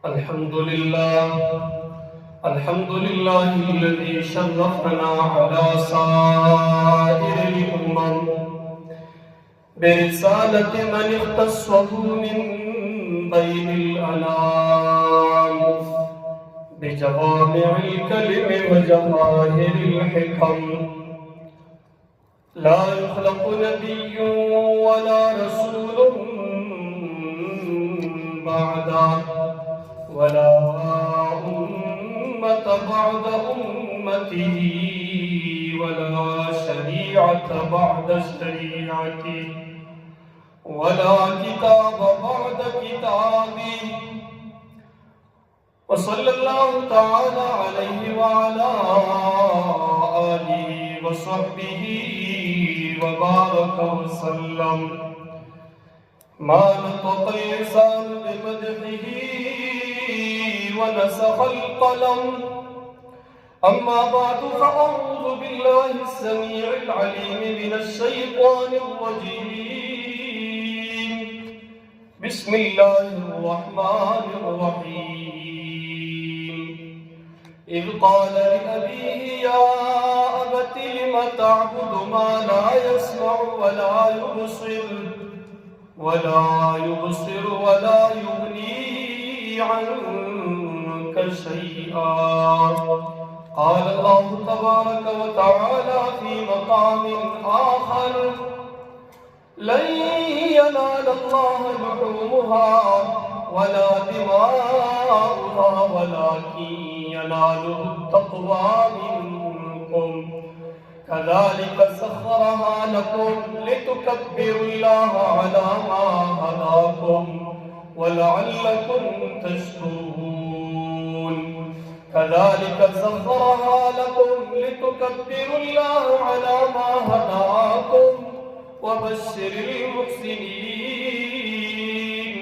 الحمد لله الذي شرفنا على سائر الأمم برسالة من اختصه من بين الأنام بجوامع الكلم وجواهر الحكم. لا يخلق نبي ولا رسول بعده ولا أمة بعد أمته ولا شريعة بعد شريعته ولا كتاب بعد كتابه. وصلى الله تعالى عليه وعلى آله وصحبه وبارك وسلم. ما نطق اللسان بمدحه ونسخ القلم. أما بعد فأعوذ بالله السميع العليم من الشيطان الرجيم. بسم الله الرحمن الرحيم. إذ قال لأبيه يا أبت لم تعبد ما لا يسمع ولا يبصر ولا يغني عنك شيئا. قال الله تبارك وتعالى في مقام آخر لن ينال الله لحومها ولا دماؤها ولكن يناله التقوى منكم. كذلك سخرها لكم لتكبروا الله على ما هداكم ولعلكم تشكرون. كذلك سخرها لكم لتكبروا الله على ما هداكم وبشر المحسنين.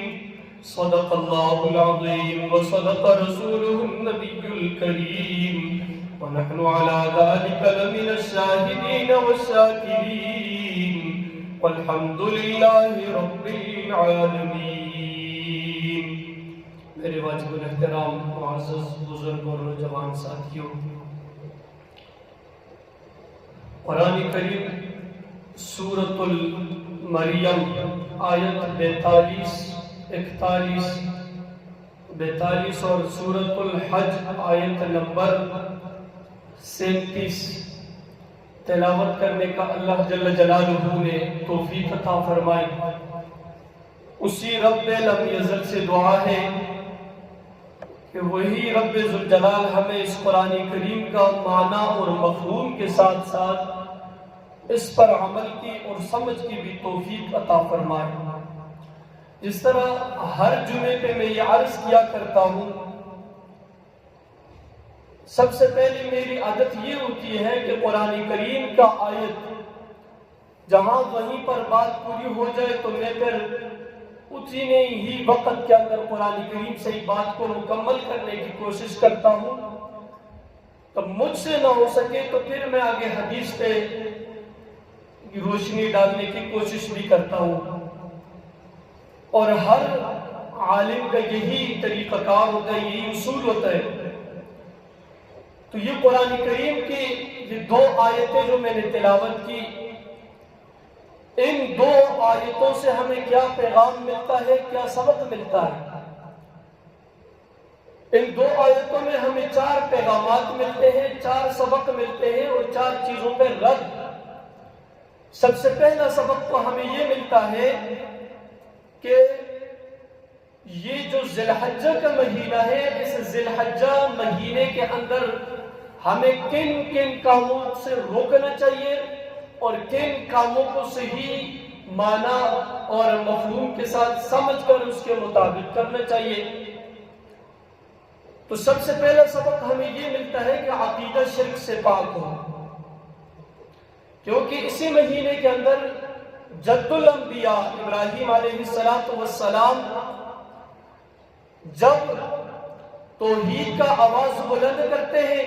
صدق الله العظيم وصدق رسوله النبي الكريم ونحن على ذلك لمن الشاهدين والشاكرين والحمد لله رب العالمين. میرے واجب الاحترام معزز بزرگ اور نوجوان ساتھیوں، قرآن کریم سورۃ المریم آیت 42 اور سورۃ الحج آیت نمبر 37 تلاوت کرنے کا اللہ جل جلالہ نے توفیق عطا فرمائی. اسی رب لم یزل سے دعا ہے کہ وہی رب ذوالجلال ہمیں اس قرآن کریم کا معنی اور مفہوم کے ساتھ ساتھ اس پر عمل کی اور سمجھ کی بھی توفیق عطا فرمائے. جس طرح ہر جمعے پہ میں یہ عرض کیا کرتا ہوں، سب سے پہلے میری عادت یہ ہوتی ہے کہ قرآن کریم کا آیت جہاں وہیں پر بات پوری ہو جائے تو میں پھر اتنے ہی وقت کے اندر قرآن کریم سے ہی بات کو مکمل کرنے کی کوشش کرتا ہوں. تو مجھ سے نہ ہو سکے تو پھر میں آگے حدیث پہ روشنی ڈالنے کی کوشش بھی کرتا ہوں، اور ہر عالم کا یہی طریقہ کار ہوتا ہے، یہی اصول ہوتا ہے. تو یہ قرآن کریم کی یہ 2 آیتیں جو میں نے تلاوت کی، ان 2 آیتوں سے ہمیں کیا پیغام ملتا ہے، کیا سبق ملتا ہے؟ ان 2 آیتوں میں ہمیں 4 پیغامات ملتے ہیں، 4 سبق ملتے ہیں اور 4 چیزوں پہ رد. سب سے پہلا سبق تو ہمیں یہ ملتا ہے کہ یہ جو ذی الحجہ کا مہینہ ہے، اس ذی الحجہ مہینے کے اندر ہمیں کن کن کاموں سے روکنا چاہیے اور کن کاموں کو صحیح معنی اور مفہوم کے ساتھ سمجھ کر اس کے مطابق کرنا چاہیے. تو سب سے پہلا سبق ہمیں یہ ملتا ہے کہ عقیدہ شرک سے پاک ہو، کیونکہ اسی مہینے کے اندر جد الانبیاء ابراہیم علیہ السلام جب توحید کا آواز بلند کرتے ہیں،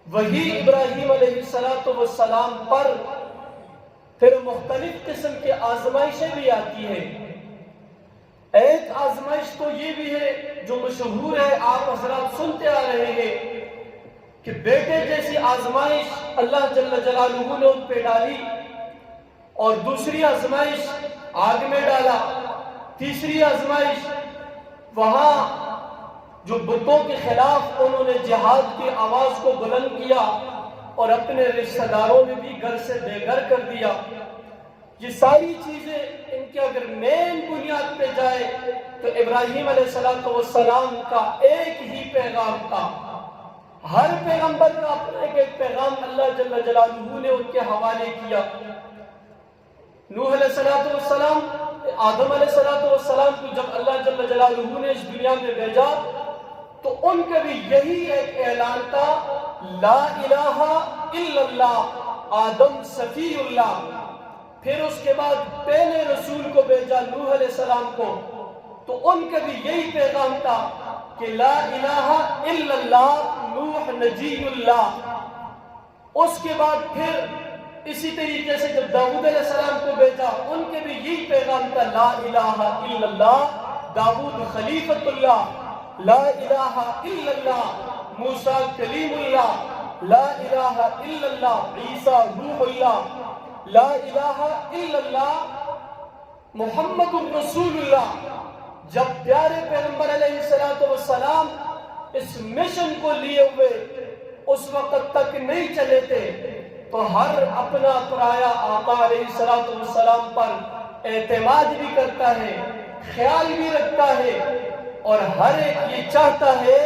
وہی ابراہیم علیہ السلام پر پھر مختلف قسم کی آزمائشیں بھی آتی ہیں. ایک آزمائش تو یہ بھی ہے جو مشہور ہے، آپ حضرات سنتے آ رہے ہیں کہ بیٹے جیسی آزمائش اللہ جل جلالہ نے ان پہ ڈالی، اور دوسری آزمائش آگ میں ڈالا، تیسری آزمائش وہاں جو بتوں کے خلاف انہوں نے جہاد کی آواز کو بلند کیا اور اپنے رشتہ داروں نے بھی گھر سے بے گھر کر دیا۔ یہ ساری چیزیں ان کے اگر مین بنیاد پہ جائے تو ابراہیم علیہ السلام کا ایک ہی پیغام تھا۔ ہر پیغمبر کا اپنا ایک پیغام اللہ جل جلالہ نے ان کے حوالے کیا۔ نوح علیہ السلام، آدم علیہ السلام کو جب اللہ جل جلالہ نے اس دنیا میں بھیجا تو ان کا بھی یہی ایک اعلان تھا، لا الہ الا اللہ، آدم صفی اللہ۔ پھر اس کے بعد پہلے رسول کو بھیجا نوح علیہ السلام کو، تو ان کا بھی یہی پیغام تھا کہ لا الہ الا اللہ، نوح نجی اللہ۔ اس کے بعد پھر اسی طریقے سے جب داؤد علیہ السلام کو بھیجا، ان کے بھی یہی پیغام تھا، لا الہ الا اللہ، داؤد خلیفۃ اللہ۔ لا الہ الا اللہ، موسیٰ کلیم اللہ۔ لا الہ الا اللہ، عیسیٰ روح اللہ۔ لا الہ الا اللہ، محمد الرسول اللہ۔ جب پیارے پیغمبر علیہ السلام اس مشن کو لیے ہوئے اس وقت تک نہیں چلے تھے تو ہر اپنا پرایا آقا علیہ السلام پر اعتماد بھی کرتا ہے، خیال بھی رکھتا ہے، اور ہر ایک یہ چاہتا ہے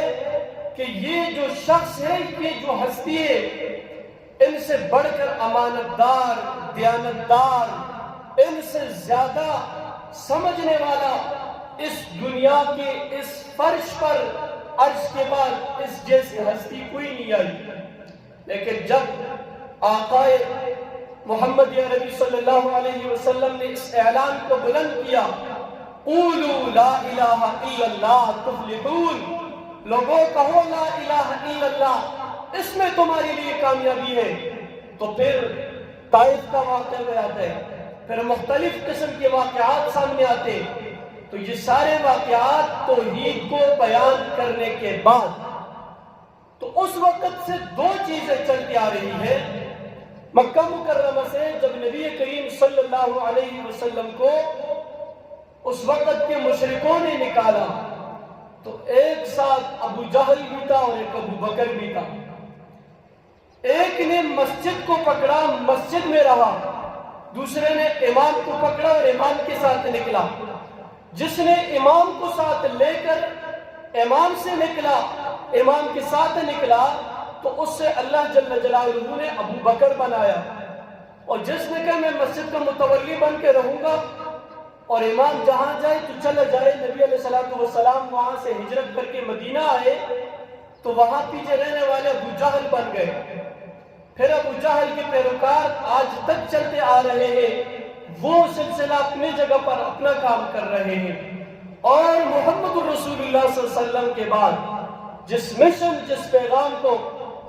کہ یہ جو شخص ہے، یہ جو ہستی ہے، ان سے بڑھ کر امانت دار، دیانتدار، ان سے زیادہ سمجھنے والا اس دنیا کے اس فرش پر عرش کے بعد اس جیسی ہستی کوئی نہیں آئی۔ لیکن جب آقا محمد عربی صلی اللہ علیہ وسلم نے اس اعلان کو بلند کیا، قولوا لا الہ الا اللہ تفلحون، لوگوں کہو لا الہ الا اللہ، اس میں تمہاری لیے کامیابی ہے۔ تو پھر طائف کا واقعہ میں آتا ہے، پھر مختلف قسم کے واقعات سامنے آتے، تو یہ سارے واقعات توحید کو بیان کرنے کے بعد تو اس وقت سے دو چیزیں چلتی آ رہی ہیں۔ مکہ مکرمہ سے جب نبی کریم صلی اللہ علیہ وسلم کو اس وقت کے مشرکوں نے نکالا تو ایک ساتھ ابو جہل بھی تھا اور ایک ابو بکر بھی تھا۔ ایک نے مسجد کو پکڑا، مسجد میں رہا، دوسرے نے امام کو پکڑا اور امام کے ساتھ نکلا۔ جس نے امام کو ساتھ لے کر امام سے نکلا، امام کے ساتھ نکلا، تو اس سے اللہ جل جلالہ نے ابو بکر بنایا، اور جس نے کہا میں مسجد کا متولی بن کے رہوں گا اور امام جہاں جائے تو چلا جائے، نبی علیہ السلام وہاں سے ہجرت کر کے مدینہ آئے تو وہاں پیچھے رہنے والے ابو جہل بن گئے۔ پھر ابو جہل کے پیروکار آج تک چلتے آ رہے ہیں، وہ سلسلہ اپنی جگہ پر اپنا کام کر رہے ہیں۔ اور محمد الرسول اللہ صلی اللہ علیہ وسلم کے بعد جس مشن، جس پیغام کو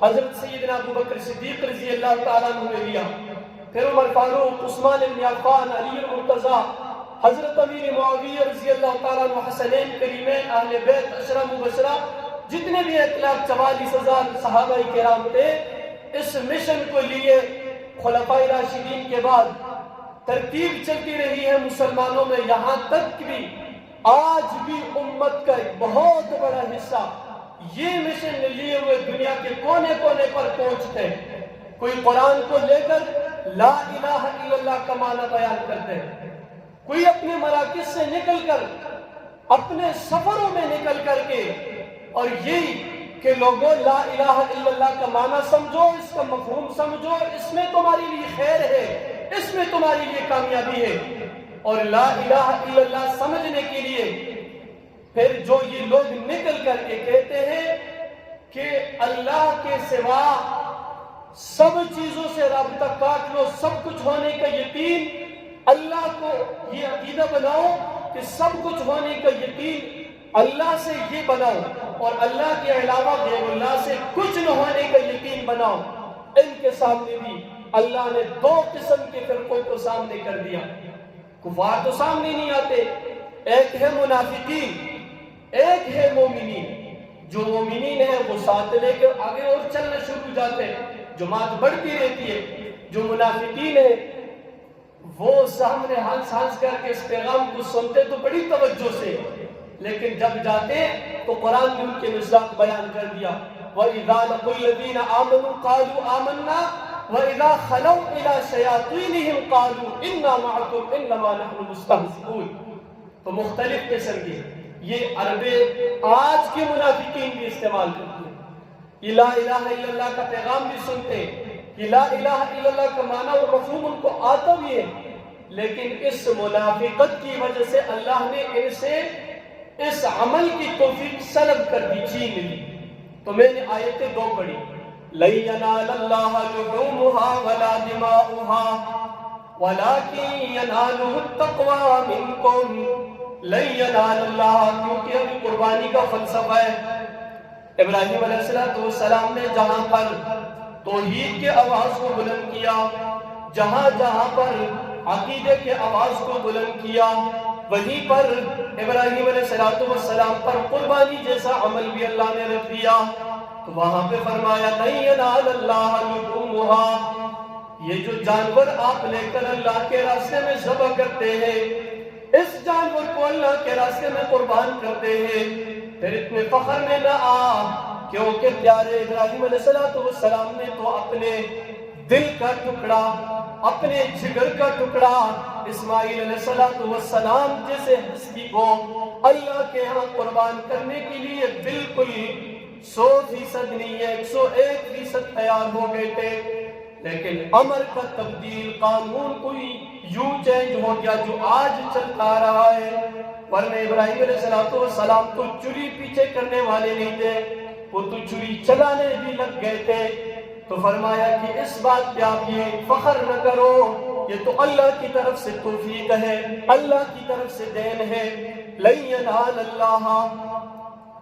حضرت سیدنا ابو بکر صدیق رضی اللہ تعالیٰ عنہ نے لیا، پھر عمر فاروق، عثمان بن عفان، علی المرتضیٰ، حضرت امیر معاویہ رضی اللہ تعالیٰ عنہ، حسنین کریمین، اہل بیت، عشرہ مبشرہ، جتنے بھی 1,44,000 صحابہ کرام تھے، اس مشن کو لیے خلفائے راشدین کے بعد ترتیب چلتی رہی ہے مسلمانوں میں، یہاں تک بھی آج بھی امت کا ایک بہت بڑا حصہ یہ مشن لیے ہوئے دنیا کے کونے کونے پر پہنچتے ہیں۔ کوئی قرآن کو لے کر لا الہ الا اللہ کا معنی بیان کرتے ہیں، کوئی اپنے مراکز سے نکل کر، اپنے سفروں میں نکل کر کے، اور یہی کہ لوگوں لا الہ الا اللہ کا معنی سمجھو، اس کا مفہوم سمجھو، اس میں تمہاری لیے خیر ہے، اس میں تمہاری لیے کامیابی ہے۔ اور لا الہ الا اللہ سمجھنے کے لیے پھر جو یہ لوگ نکل کر کے کہتے ہیں کہ اللہ کے سوا سب چیزوں سے رابطہ کاٹ لو، سب کچھ ہونے کا یقین، اللہ کو یہ عقیدہ بناؤ کہ سب کچھ ہونے کا یقین اللہ سے یہ بناؤ، اور اللہ کے علاوہ غیر اللہ سے کچھ نہ ہونے کا یقین بناؤ، ان کے سامنے بھی اللہ نے دو قسم کے فرقوں کو سامنے کر دیا۔ کفار تو سامنے نہیں آتے، ایک ہے منافقین، ایک ہے مومن۔ مومنین ہیں وہ ساتھ لے کے آگے اور چلنا شروع ہو جاتے ہیں، جماعت بڑھتی رہتی ہے۔ جو منافقین ہیں وہ سامنے ہنس ہنس کر کے اس پیغام کو سنتے تو بڑی توجہ سے، لیکن جب جاتے تو قرآن نے ان کے مصداق بیان کر دیا، وَإِذَا لَقُوا الَّذِينَ آمَنُوا قَالُوا آمَنَّا وَإِذَا خَلَوْا إِلَىٰ شَيَاطِينِهِمْ قَالُوا إِنَّا مَعَكُمْ إِنَّمَا نَحْنُ مُسْتَهْزِئُونَ۔ تو مختلف قسم کے یہ عربیں آج کے منافقین بھی استعمال کرتے ہیں، یہ لا الہ الا اللہ کا پیغام بھی سنتے ہیں، یہ لا الہ الا اللہ کا معنی اور مفہوم ان کو آتا بھی ہے، لیکن اس منافقت کی وجہ سے اللہ نے ان سے اس عمل کی توفیق سلب کر دی، چھین لی۔ تو میں نے آیتیں دو پڑھی، لَن يَنَالَ اللَّهَ لُحُومُهَا وَلَا دِمَاؤُهَا وَلَكِن يَنَالُهُ التَّقْوَىٰ مِنكُمْ۔ لَن يَنَالَ اللَّهَ، کیونکہ ابھی قربانی کا فلسفہ ہے۔ ابراہیم علیہ السلام نے جہاں پر توحید کے آواز کو بلند کیا، جہاں جہاں پر عقیدے کے آواز کو بلند کیا، وہیں پر ابراہیم علیہ السلام پر قربانی جیسا عمل بھی اللہ نے رکھ دیا۔ تو وہاں پہ فرمایا لَن يَنَالَ اللَّهَ لُحُومُهَا، یہ جو جانور آپ لے کر اللہ کے راستے میں ذبح کرتے ہیں، اس جانور کو اللہ کے راستے میں قربان کرتے ہیں، پھر اتنے فخر میں نہ آ، کیونکہ پیارے ابراہیم علیہ السلام نے تو اپنے دل کا ٹکڑا، اپنے جگر کا ٹکڑا اسماعیل علیہ السلام جیسے ہستی کو اللہ کے ہاں قربان کرنے کے لیے بالکل 100% نہیں ہے، 101% تیار ہو گئے تھے، لیکن امر کا تبدیل، قانون کوئی یوں چینج ہو گیا جو آج چلتا آ رہا ہے۔ ورنہ ابراہیم علیہ السلام تو چوری پیچھے کرنے والے نہیں تھے، وہ تو چوری چلانے بھی لگ گئے تھے۔ تو فرمایا کہ اس بات پہ آپ یہ فخر نہ کرو، یہ تو اللہ کی طرف سے توفیق ہے، اللہ کی طرف سے دین ہے۔ لَن يَنَالَ اللَّهَ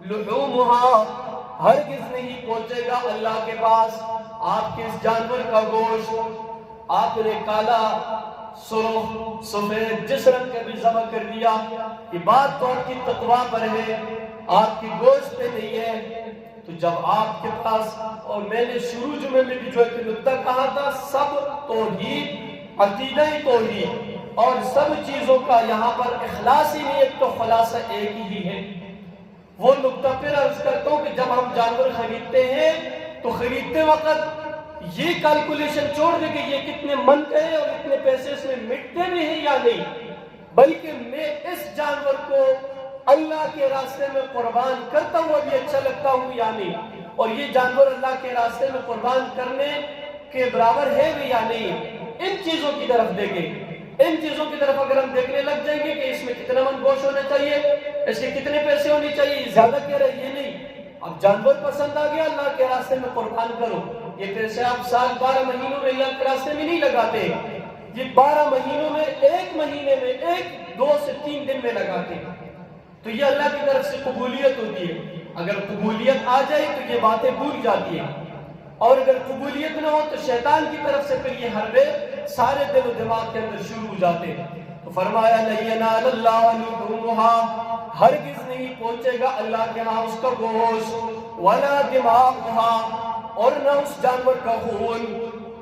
لُحُومُهَا، ہرگز نہیں پہنچے گا اللہ کے پاس آپ کے اس جانور کا گوشت۔ آپ نے کالا، سرخ، سفید جس رنگ کا بھی ذبح کر دیا، یہ بات تو آپ کی تقویٰ پر ہے، آپ کی گوشت پہ نہیں ہے۔ تو جب آپ کے پاس، اور میں نے شروع جمعے میں بھی جو ایک نکتہ کہا تھا، سب توحید، عقیدہ توحید اور سب چیزوں کا یہاں پر اخلاصی نیت تو خلاصہ ایک ہی ہے۔ وہ نکتہ پھر عرض کرتا ہوں کہ جب ہم جانور خریدتے ہیں تو خریدتے وقت یہ کیلکولیشن چھوڑ دیں کہ یہ کتنے من کے ہیں اور اتنے پیسے اس میں مٹتے بھی ہیں یا نہیں، بلکہ میں اس جانور کو اللہ کے راستے میں قربان کرتا ہوں ابھی اچھا لگتا ہوں یا نہیں، اور یہ جانور اللہ کے راستے میں قربان کرنے کے برابر ہے بھی یا نہیں۔ ان چیزوں کی طرف دیکھیں، ان چیزوں کی طرف اگر ہم دیکھنے لگ جائیں گے کہ اس میں کتنا من گوشت ہونا چاہیے، اس کے کتنے پیسے ہونے چاہیے، زیادہ کہہ رہے یہ نہیں۔ اب جانور پسند آ گیا، اللہ کے راستے میں قربان کرو۔ یہ پیسے آپ سال 12 مہینوں میں اللہ کے راستے میں نہیں لگاتے، یہ 12 مہینوں میں ایک مہینے میں 1، 2 سے 3 دن میں لگاتے ہیں۔ تو یہ اللہ کی طرف سے قبولیت ہوتی ہے۔ اگر قبولیت آ جائے تو یہ باتیں بھول جاتی ہیں، اور اگر قبولیت نہ ہو تو شیطان کی طرف سے پھر یہ حربے سارے دل و دماغ کے اندر شروع ہو جاتے ہیں۔ تو فرمایا لَن يَنَالَ اللَّهَ لُحُومُهَا، ہرگز نہیں پہنچے گا اللہ کے ہاں اس کا گوشت، وَلَا دِمَاؤُهَا، اور نہ اس جانور کا خون،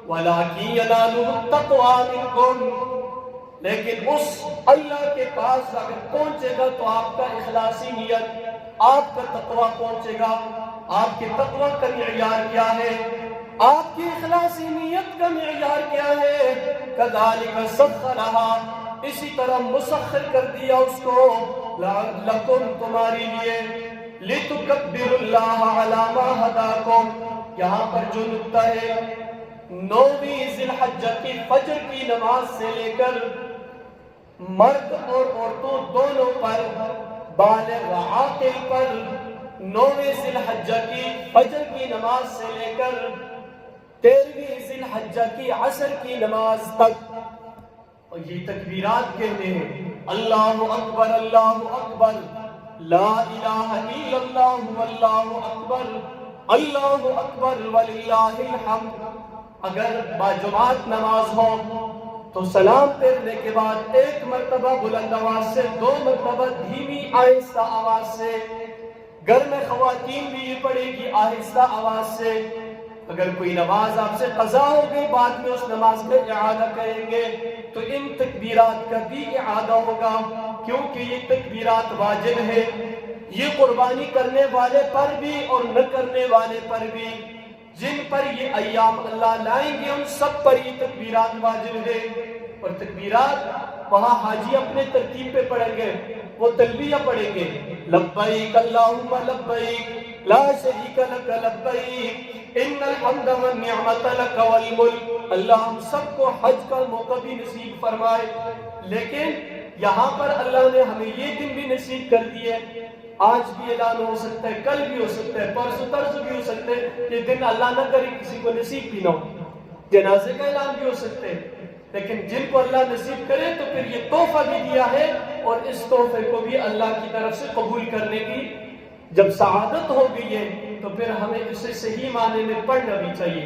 وَلَٰكِن يَنَالُهُ التَّقْوَىٰ مِنكُمْ، لیکن اس اللہ کے پاس اگر پہنچے گا تو آپ کا اخلاصی نیت، آپ کا تقویٰ پہنچے گا۔ آپ کے تقویٰ کا معیار کیا ہے، آپ کی اخلاصی نیت کا معیار کیا ہے؟ كَذَلِكَ سَخَّرَهَا، اسی طرح مسخر کر دیا اس کو، لَكُمْ، تمہاری لیے، لِتُكَبِّرُوا اللَّهَ عَلَىٰ مَا هَدَاكُمْ۔ یہاں پر جو نکتہ ہے، 9ویں ذی الحجہ کی فجر کی نماز سے لے کر مرد اور عورتوں دونوں پر، بالغ عاقل پر، 9ویں ذی الحجہ کی فجر کی نماز سے لے کر 13ویں ذی الحجہ کی عصر کی نماز تک، اور یہ تکبیرات کہتے ہیں، اللہ اکبر، اللہ اکبر، لا الہ الا اللہ، واللہ اکبر، اللہ اکبر وللہ الحمد۔ اگر باجماعت نماز ہو تو سلام پھیرنے کے بعد 1 مرتبہ بلند آواز سے، 2 مرتبہ دھیمی آہستہ آواز سے گھر میں خواتین بھی یہ پڑھے گی آہستہ آواز سے. اگر کوئی نماز آپ سے قضا ہو گئی بعد میں اس نماز کا اعادہ کریں گے تو ان تکبیرات کا بھی اعادہ ہوگا، کیونکہ یہ تکبیرات واجب ہے. یہ قربانی کرنے والے پر بھی اور نہ کرنے والے پر بھی، جن پر یہ ایام اللہ لائیں گے ان سب پر یہ تکبیرات واجب ہے. اور تکبیرات وہاں حاجی اپنے ترتیب پہ پڑھیں گے، وہ تلبیہ پڑھیں گے، لبیک اللہم لبیک لا شریک لک لبیک ان الحمد والنعمت لک والملک. اللہ ہم سب کو حج کا موقع بھی نصیب فرمائے. لیکن یہاں پر اللہ نے ہمیں یہ دن بھی نصیب کر دیے. آج بھی اعلان ہو سکتا ہے، کل بھی ہو سکتا ہے، پرسوں ترسوں بھی ہو سکتے ہیں. یہ دن اللہ نہ کرے کسی کو نصیب بھی نہ ہو، جنازے کا اعلان بھی ہو سکتے ہیں. لیکن جن کو اللہ نصیب کرے تو پھر یہ تحفہ بھی دیا ہے، اور اس تحفے کو بھی اللہ کی طرف سے قبول کرنے کی جب سعادت ہو گئی ہے تو پھر ہمیں اسے صحیح معنی میں پڑھنا بھی چاہیے.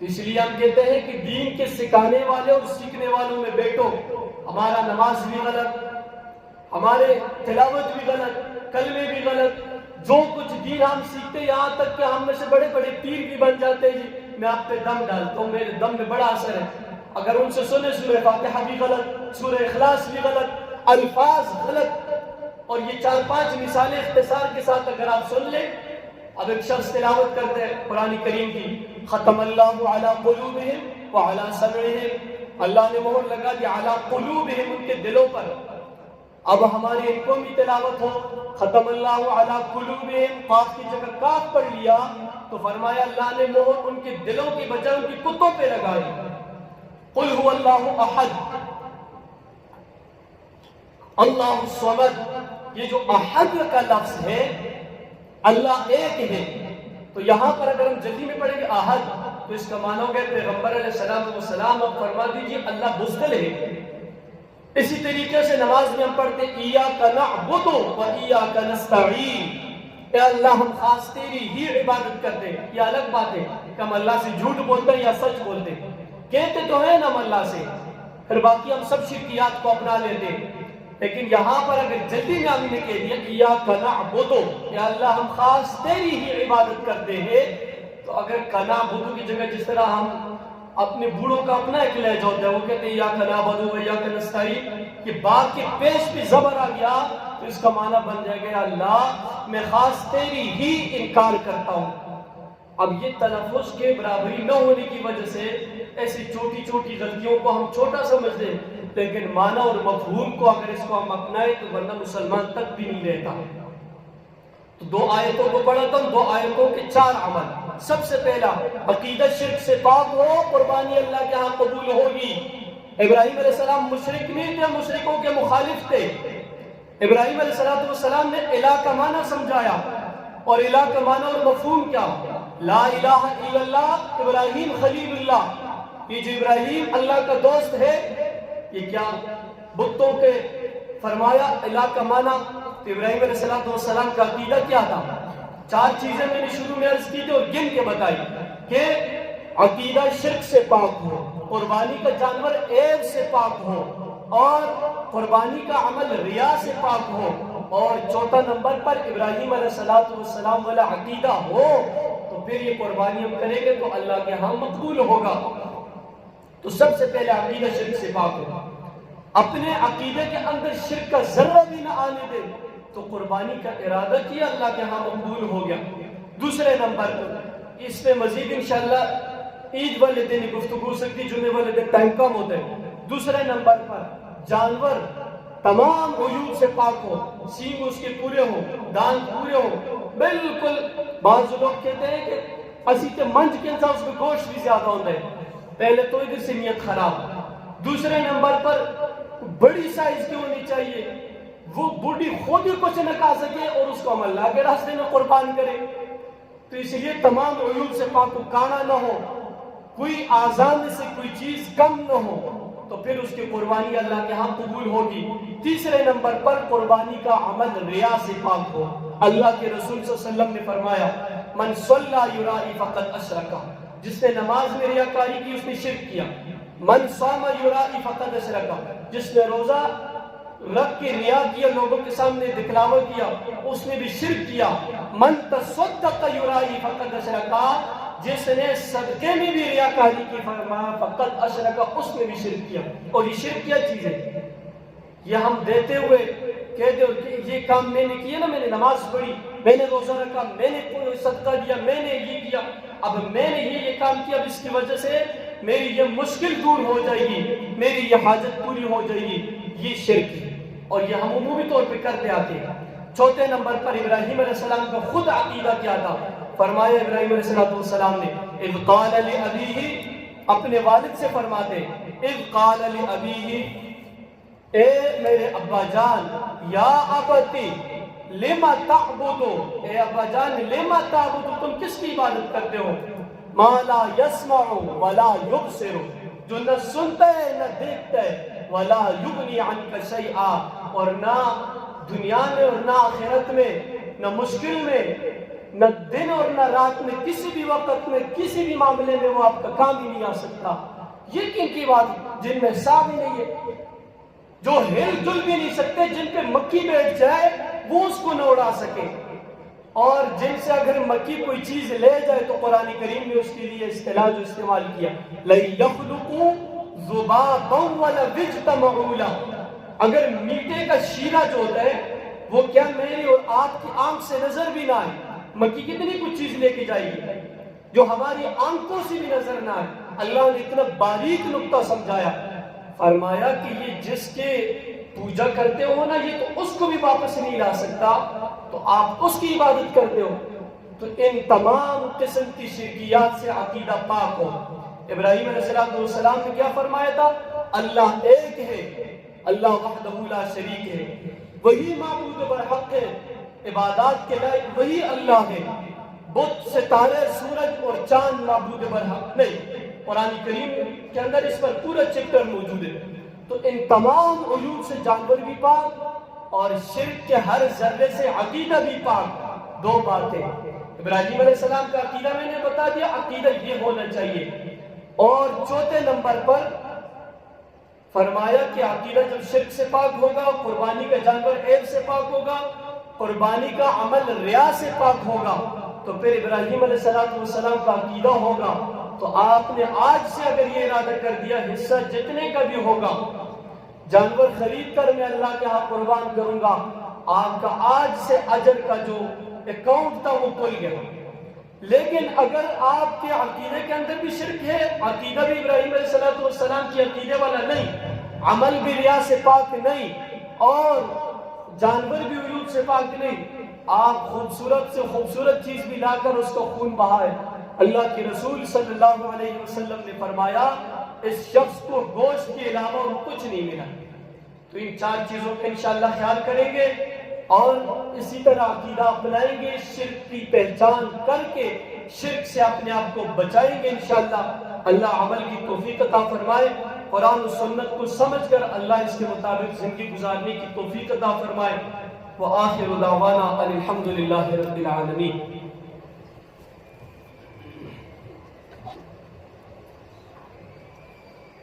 تو اس لیے ہم کہتے ہیں کہ دین کے سکھانے والے اور سیکھنے والوں میں بیٹھو. ہمارا نماز بھی غلط، ہمارے تلاوت بھی غلط، کلمے بھی غلط، جو کچھ دین ہم سیکھتے یہاں تک کہ ہم میں سے بڑے بڑے پیر بھی بن جاتے ہیں. جی میں آپ پہ دم ڈالتا ہوں، میرے دم میں بڑا اثر ہے. اگر ان سے سنے سورہ فاتحہ بھی غلط، سورہ اخلاص بھی غلط، الفاظ غلط. اور یہ 4-5 مثالیں اختصار کے ساتھ اگر آپ سن لیں. اب ایک شخص تلاوت کرتے ہیں قرآن کریم کی، ختم اللہ علی قلوبہم وعلی سمعہم، اللہ نے مہر لگا دی علی قلوبہم، ان کے دلوں پر. اب ہماری ایک قومی تلاوت ہو، ختم اللہ علی قلوبہم، قاف کی جگہ کاف پڑھ لیا تو فرمایا اللہ نے مہر ان کے دلوں کی بجائے ان کی کتوں پہ لگا دی. قل هو اللہ احد اللہ الصمد، یہ جو احد کا لفظ ہے اللہ ایک ہے. تو یہاں پر اگر ہم جلدی میں پڑھیں گے احد تو اس کا معنی ہو گیا پیغمبر علیہ السلام اب فرما دیجیے اللہ بزدل ہے. اسی طریقے سے نماز میں ہم پڑھتے ایاک نعبد و ایاک نستعین، اے اللہ ہم خاص تیری ہی عبادت کرتے ہیں. یہ الگ بات ہے کہ ہم اللہ سے جھوٹ بولتے ہیں یا سچ بولتے ہیں، کہتے تو ہیں ہم اللہ سے، پھر باقی ہم سب شرکیات کو اپنا لیتے ہیں. لیکن یہاں پر اگر جلدی میں ہم نے کہہ دیا ایاک نعبد، یا اللہ ہم خاص تیری ہی عبادت کرتے ہیں، تو اگر نعبد کی جگہ جس طرح ہم اپنے بوڑھوں کا اپنا ایک لہجہ ہوتا ہے، وہ کہتے ہیں ایاک نعبد و ایاک نستعین، کہ با کے پیش پہ زبر آ گیا تو اس کا معنی بن جائے گا اللہ میں خاص تیری ہی انکار کرتا ہوں. اب یہ تلفظ کے برابری نہ ہونے کی وجہ سے ایسی چھوٹی چھوٹی غلطیوں کو ہم چھوٹا سمجھتے ہیں، لیکن معنی اور مفہوم کو اگر اس کو ہم اپنائیں تو ورنہ مسلمان تک بھی نہیں رہتا. تو 2 آیتوں کو پڑھا تھا، 2 آیتوں کے 4 عمل. سب سے پہلا عقیدہ شرک سے پاک ہو، قربانی اللہ کے ہاں قبول ہوگی. ابراہیم علیہ السلام مشرک نہیں تھے، مشرکوں کے مخالف تھے. ابراہیم علیہ السلام نے الہ کا معنی سمجھایا، اور الہ کا معنی اور مفہوم کیا؟ لا الہ الا اللہ، ابراہیم خلیل اللہ. یہ جو ابراہیم اللہ کا دوست ہے، یہ کیا بتوں کے فرمایا الہ کا معنی. ابراہیم علیہ السلام کا عقیدہ کیا تھا؟ 4 چیزیں میں نے شروع میں عرض کی تھی اور گن کے بتائی کہ عقیدہ شرک سے پاک ہو، قربانی کا جانور عیب سے پاک ہو، اور قربانی کا عمل ریا سے پاک ہو، اور 4 نمبر پر ابراہیم علیہ السلام والا عقیدہ ہو تو پھر یہ قربانی ہم کریں گے تو اللہ کے ہاں مقبول ہوگا. تو سب سے پہلے عقیدہ شرک سے پاک ہو. اپنے عقیدے کے اندر شرک کا ذرہ بھی نہ آنے دے تو قربانی کا ارادہ کیا اللہ کے ہاں مقبول ہو گیا. دوسرے نمبر پر اس میں مزید انشاءاللہ عید والے دن گفتگو ہو سکتی، جمعے والے دن ٹائم کم ہوتا ہے. دوسرے نمبر پر جانور تمام عیوب سے پاک ہو، سینگ اس کے پورے ہو، دانت پورے ہو بالکل. بعض لوگ کہتے ہیں کہ اسی کے منج کے انسان اس میں گوشت بھی زیادہ ہوتا ہے. پہلے تو ادھر سے نیت خراب. دوسرے نمبر پر بڑی سائز کی ہونی چاہیے، وہ بوڑھی خود ہی کچھ نہ کھا سکے اور اس کو ہم اللہ کے راستے میں قربان کرے. تو اس لیے تمام عیوب سے پاک ہو، کانا نہ ہو، کوئی اعضاء میں سے کوئی چیز کم نہ ہو، تو پھر اس کی قربانی اللہ کے ہاں قبول ہوگی. تیسرے نمبر پر قربانی کا عمل ریا سے پاک ہو. اللہ کے رسول صلی اللہ علیہ وسلم نے فرمایا من صلی یرائی فقد اشرک، جس نے نماز میں ریاکاری کی اس نے شرک کیا. من صام یرائی فقد اشرک، جس نے روزہ رکھ کے ریا کیا، لوگوں کے سامنے دکھلاوا کیا، اس نے بھی شرک کیا۔ من تصدق یرائی فقد اشرکا، جس نے صدقے میں بھی ریاکاری کی فرمایا فقد اشرکا، اس نے بھی شرک کیا۔ اور یہ شرک کیا چیز ہے؟ یہ ہم دیتے ہوئے کہتے ہو کہ یہ کام میں نے کیا نا، میں نے نماز پڑھی، میں نے روزہ رکھا، میں نے کوئی صدقہ دیا، میں نے یہ کیا، اب میں نے یہ کام کیا، اب اس کی وجہ سے میری یہ مشکل دور ہو جائے گی، میری یہ حاجت پوری ہو جائے گی، یہ شرک ہے۔ اور یہ ہم عمومی طور پہ کرتے آتے ہیں۔ چوتھے نمبر پر ابراہیم علیہ السلام کا خود عقیدہ کیا تھا؟ فرمایا ابراہیم علیہ السلام نے اذ قال لأبیہ، اپنے والد سے فرماتے اذ قال لأبیہ، اے میرے ابا جان، یا ابتی لما تعبدو، اے ابا جان لما تعبدو، تم کس کی عبادت کرتے ہو؟ ما لا يسمع ولا يبصر، جو نہ سنتا ہے نہ دیکھتا ہے، ولا یغنی عنک شیئا، اور نہ دنیا میں اور نہ آخرت میں، نہ مشکل میں، نہ دن اور نہ رات میں، کسی بھی وقت میں، کسی بھی معاملے میں وہ آپ کا کام ہی نہیں آ سکتا۔ یہ کن کی بات؟ جن میں سا بھی نہیں ہے، جو ہل جل بھی نہیں سکتے، جن پہ مکھی بیٹھ جائے وہ اس کو نہ اڑا سکے، اور جن سے اگر مکھی کوئی چیز لے جائے تو قرآن کریم نے اس کے لیے اصطلاح جو استعمال کیا لَن يَخْلُقُوا ذُبَابًا وَلَوِجْتَمَعُوا لَهُ، اگر میٹے کا شیرہ جو ہوتا ہے وہ کیا میری اور آپ کی آنکھ سے نظر بھی نہ آئے، مکھی کتنی کچھ چیز لے کے جائے گی جو ہماری آنکھوں سے بھی نظر نہ آئے۔ اللہ نے اتنا باریک نقطہ سمجھایا، فرمایا کہ یہ جس کے پوجا کرتے ہو نا، یہ تو اس کو بھی واپس نہیں لا سکتا، تو آپ اس کی عبادت کرتے ہو۔ تو ان تمام قسم کی شرکیات سے عقیدہ پاک ہو۔ ابراہیم علیہ السلام نے کیا فرمایا تھا؟ اللہ ایک ہے، اللہ وحدہ لا شریک ہے، وہی معبود برحق ہے، عبادات کے لائق وہی اللہ ہے، بت، ستارے، سورج اور چاند معبود برحق نہیں۔ قرآن کریم کے اندر اس پر پورا چیپٹر موجود ہے۔ تو ان تمام عیوب سے جانور بھی پاک اور شرک کے ہر ذرے سے عقیدہ بھی پاک۔ دو باتیں ابراہیم علیہ السلام کا عقیدہ میں نے بتا دیا، عقیدہ یہ ہونا چاہیے۔ اور چوتھے نمبر پر فرمایا کہ عقیدہ جب شرک سے پاک ہوگا، قربانی کا جانور عیب سے پاک ہوگا، قربانی کا عمل ریا سے پاک ہوگا، تو پھر ابراہیم علیہ السلام کا عقیدہ ہوگا۔ تو آپ نے آج سے اگر یہ ارادہ کر دیا حصہ جتنے کا بھی ہوگا، جانور خرید کر میں اللہ کے ہاں قربان کروں گا، آپ کا آج سے اجر کا جو اکاؤنٹ تھا وہ کھل گیا۔ لیکن اگر آپ کے عقیدے کے اندر بھی شرک ہے، عقیدہ بھی ابراہیم علیہ السلام کی عقیدے والا نہیں، عمل بھی ریا سے پاک نہیں، اور جانور بھی عیوب سے پاک نہیں، آپ خوبصورت سے خوبصورت چیز بھی لا کر اس کو خون بہائے، اللہ کے رسول صلی اللہ علیہ وسلم نے فرمایا اس شخص کو گوشت کے علاوہ اور کچھ نہیں ملا۔ تو ان چار چیزوں کا انشاءاللہ خیال کریں گے اور اسی طرح عقیدہ اپنائیں گے، شرک کی پہچان کر کے شرک سے اپنے آپ کو بچائیں گے انشاءاللہ۔ اللہ عمل کی توفیق عطا فرمائے، قرآن و سنت کو سمجھ کر اللہ اس کے مطابق زندگی گزارنے کی توفیق عطا فرمائے۔ وآخر دعوانا الحمدللہ رب العالمین۔